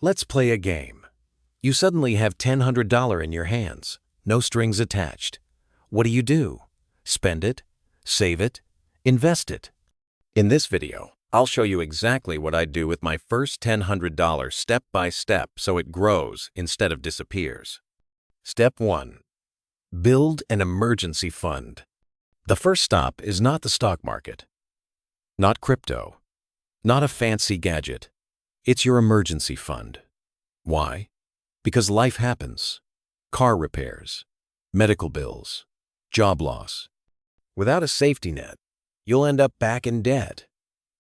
Let's play a game. You suddenly have $1,000 in your hands, no strings attached. What do? Spend it? Save it? Invest it? In this video, I'll show you exactly what I do with my first $1,000 step by step so it grows instead of disappears. Step 1. Build an emergency fund. The first stop is not the stock market, not crypto, not a fancy gadget. It's your emergency fund. Why? Because life happens. Car repairs, medical bills, job loss. Without a safety net, you'll end up back in debt.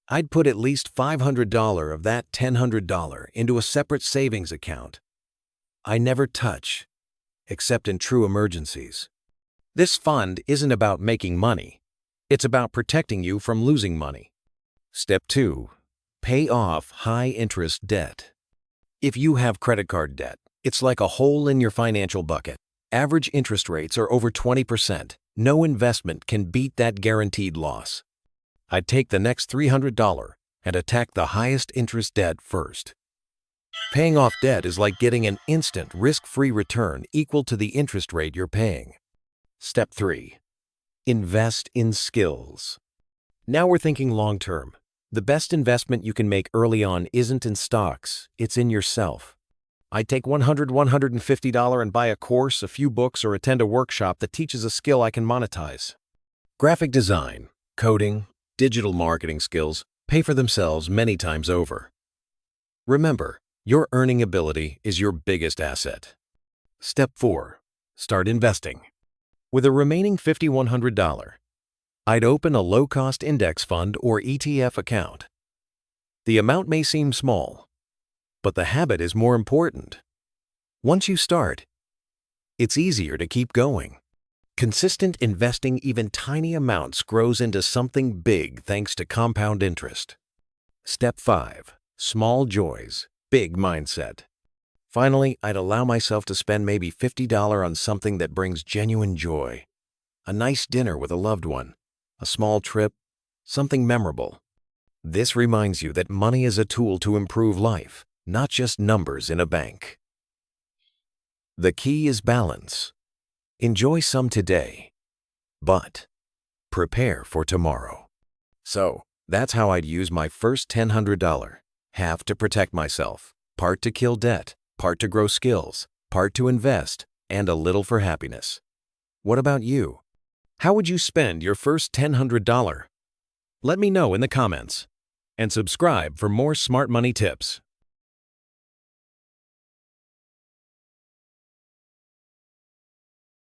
I'd put at least $500 of that $1,000 into a separate savings account. I never touch, except in true emergencies. This fund isn't about making money. It's about protecting you from losing money. Step 2. Pay off high-interest debt. If you have credit card debt, it's like a hole in your financial bucket. Average interest rates are over 20%. No investment can beat that guaranteed loss. I'd take the next $300 and attack the highest interest debt first. Paying off debt is like getting an instant risk-free return equal to the interest rate you're paying. Step 3. Invest in skills. Now we're thinking long-term. The best investment you can make early on isn't in stocks, it's in yourself. I'd take $150 and buy a course, a few books, or attend a workshop that teaches a skill I can monetize. Graphic design, coding, digital marketing skills pay for themselves many times over. Remember, your earning ability is your biggest asset. Step 4. Start investing. With a remaining $5,100, I'd open a low-cost index fund or ETF account. The amount may seem small, but the habit is more important. Once you start, it's easier to keep going. Consistent investing, even tiny amounts, grows into something big thanks to compound interest. Step 5. Small joys, big mindset. Finally, I'd allow myself to spend maybe $50 on something that brings genuine joy. A nice dinner with a loved one, a small trip, something memorable. This reminds you that money is a tool to improve life, not just numbers in a bank. The key is balance. Enjoy some today, but prepare for tomorrow. So, that's how I'd use my first $1,000. Half to protect myself, part to kill debt, part to grow skills, part to invest, and a little for happiness. What about you? How would you spend your first $1,000? Let me know in the comments. And subscribe for more smart money tips.